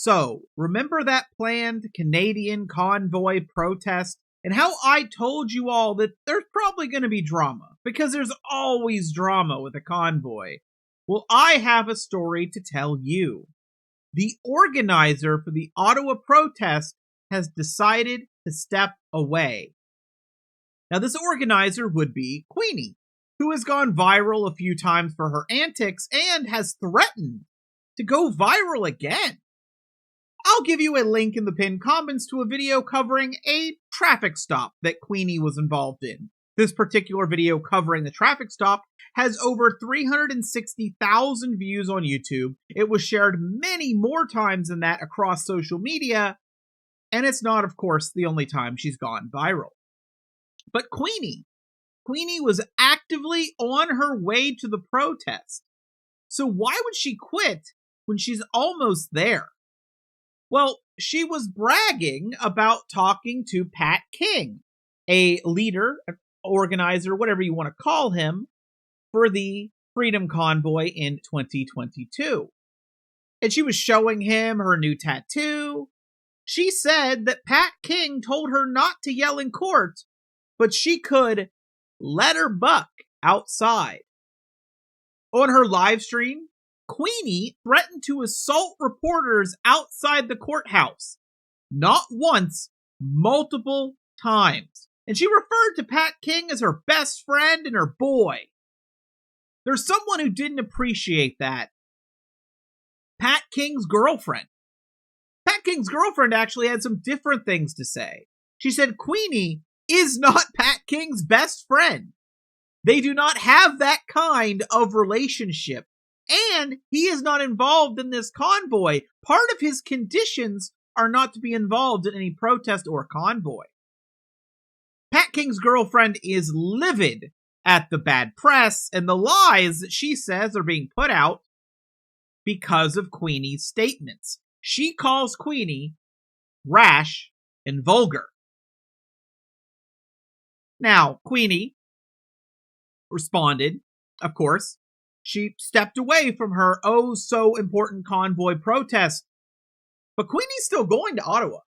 So, remember that planned Canadian convoy protest and how I told you all that there's probably going to be drama because there's always drama with a convoy? Well, I have a story to tell you. The organizer for the Ottawa protest has decided to step away. Now, this organizer would be Queenie, who has gone viral a few times for her antics and has threatened to go viral again. I'll give you a link in the pinned comments to a video covering a traffic stop that Queenie was involved in. This particular video covering the traffic stop has over 360,000 views on YouTube. It was shared many more times than that across social media, and it's not, of course, the only time she's gone viral. But Queenie was actively on her way to the protest. So why would she quit when she's almost there? Well, she was bragging about talking to Pat King, a leader, an organizer, whatever you want to call him, for the Freedom Convoy in 2022. And she was showing him her new tattoo. She said that Pat King told her not to yell in court, but she could let her buck outside. On her live stream, Queenie threatened to assault reporters outside the courthouse. Not once, multiple times. And she referred to Pat King as her best friend and her boy. There's someone who didn't appreciate that. Pat King's girlfriend. Pat King's girlfriend actually had some different things to say. She said Queenie is not Pat King's best friend. They do not have that kind of relationship. And he is not involved in this convoy. Part of his conditions are not to be involved in any protest or convoy. Pat King's girlfriend is livid at the bad press and the lies that she says are being put out because of Queenie's statements. She calls Queenie rash and vulgar. Now, Queenie responded, of course. She stepped away from her oh-so-important convoy protest. But Queenie's still going to Ottawa.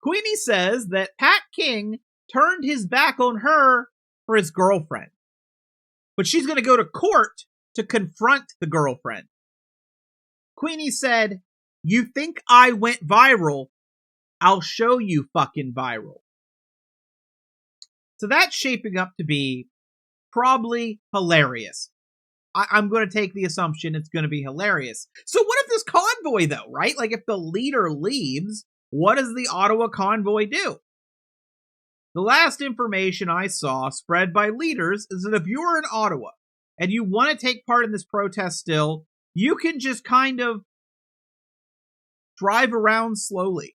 Queenie says that Pat King turned his back on her for his girlfriend. But she's going to go to court to confront the girlfriend. Queenie said, "You think I went viral? I'll show you fucking viral." So that's shaping up to be probably hilarious. I'm going to take the assumption it's going to be hilarious. So what if this convoy, though, right? Like if the leader leaves, what does the Ottawa convoy do? The last information I saw spread by leaders is that if you're in Ottawa and you want to take part in this protest still, you can just kind of drive around slowly.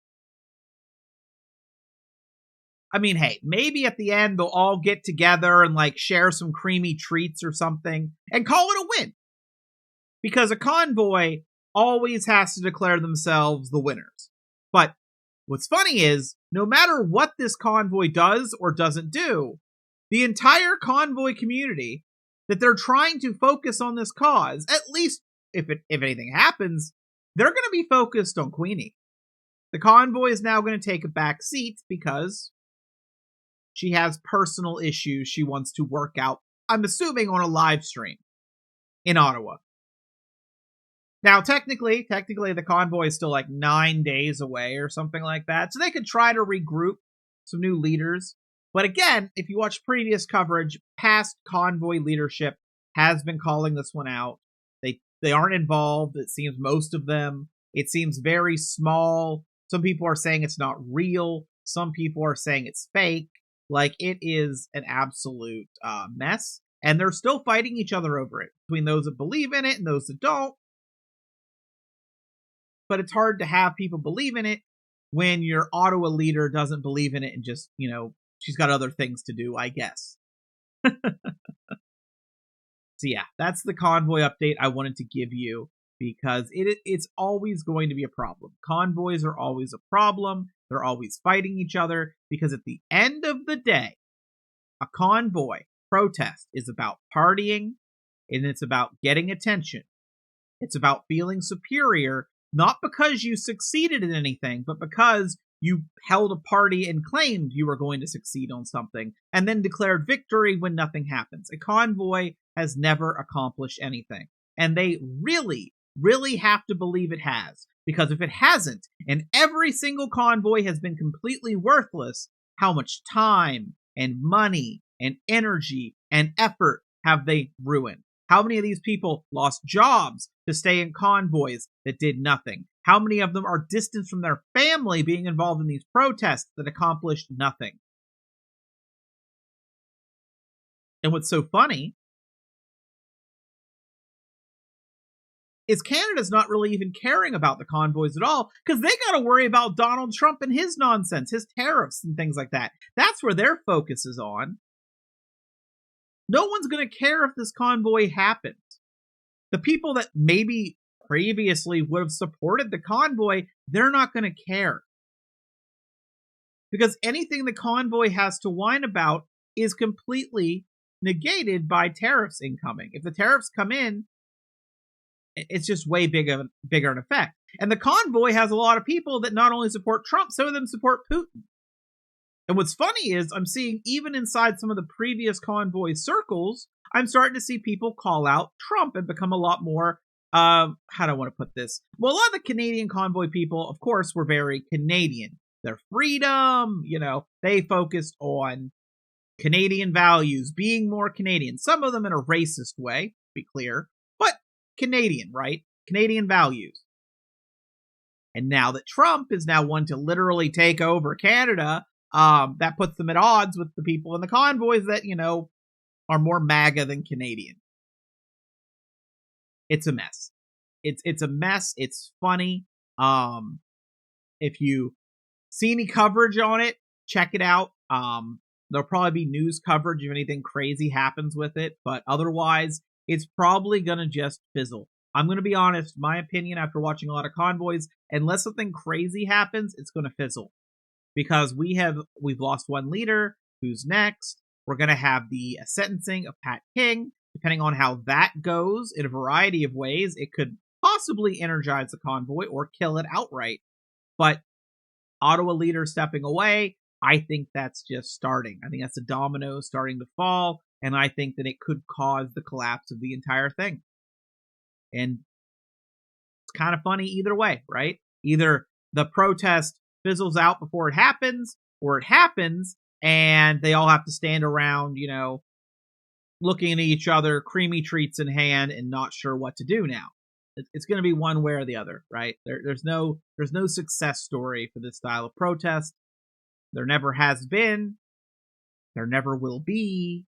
I mean, hey, maybe at the end they'll all get together and like share some creamy treats or something and call it a win. Because a convoy always has to declare themselves the winners. But what's funny is, no matter what this convoy does or doesn't do, the entire convoy community that they're trying to focus on this cause, at least if anything happens, they're going to be focused on Queenie. The convoy is now going to take a back seat because she has personal issues she wants to work out, I'm assuming on a live stream in Ottawa. Now, technically, the convoy is still like 9 days away or something like that. So they could try to regroup some new leaders. But again, if you watch previous coverage, past convoy leadership has been calling this one out. They aren't involved. It seems most of them. It seems very small. Some people are saying it's not real. Some people are saying it's fake. Like, it is an absolute mess. And they're still fighting each other over it, between those that believe in it and those that don't. But it's hard to have people believe in it when your Ottawa leader doesn't believe in it and just, she's got other things to do, I guess. So yeah, that's the convoy update I wanted to give you because it's always going to be a problem. Convoys are always a problem. They're always fighting each other because at the end of the day, a convoy protest is about partying and it's about getting attention. It's about feeling superior not because you succeeded in anything, but because you held a party and claimed you were going to succeed on something, and then declared victory when nothing happens. A convoy has never accomplished anything. And they really, really have to believe it has. Because if it hasn't, and every single convoy has been completely worthless, how much time and money and energy and effort have they ruined? How many of these people lost jobs to stay in convoys that did nothing? How many of them are distanced from their family being involved in these protests that accomplished nothing? And what's so funny is Canada's not really even caring about the convoys at all, because they got to worry about Donald Trump and his nonsense, his tariffs and things like that. That's where their focus is on. No one's going to care if this convoy happens. The people that maybe previously would have supported the convoy, they're not going to care. Because anything the convoy has to whine about is completely negated by tariffs incoming. If the tariffs come in, it's just way bigger an effect. And the convoy has a lot of people that not only support Trump, some of them support Putin. And what's funny is I'm seeing, even inside some of the previous convoy circles, I'm starting to see people call out Trump and become a lot more, how do I want to put this? Well, a lot of the Canadian convoy people, of course, were very Canadian. Their freedom, they focused on Canadian values, being more Canadian. Some of them in a racist way, to be clear, but Canadian, right? Canadian values. And now that Trump is now one to literally take over Canada, that puts them at odds with the people in the convoys that, are more MAGA than Canadian. It's a mess. It's a mess. It's funny. If you see any coverage on it, check it out. There'll probably be news coverage if anything crazy happens with it, but otherwise, it's probably going to just fizzle. I'm going to be honest, my opinion after watching a lot of convoys, unless something crazy happens, it's going to fizzle. Because we've lost one leader. Who's next? We're going to have the sentencing of Pat King. Depending on how that goes, in a variety of ways, it could possibly energize the convoy or kill it outright. But Ottawa leader stepping away, I think that's just starting. I think that's a domino starting to fall, and I think that it could cause the collapse of the entire thing. And it's kind of funny either way, right? Either the protest fizzles out before it happens, or it happens and they all have to stand around, looking at each other, creamy treats in hand, and not sure what to do now. It's going to be one way or the other, right? There's no success story for this style of protest. There never has been. There never will be.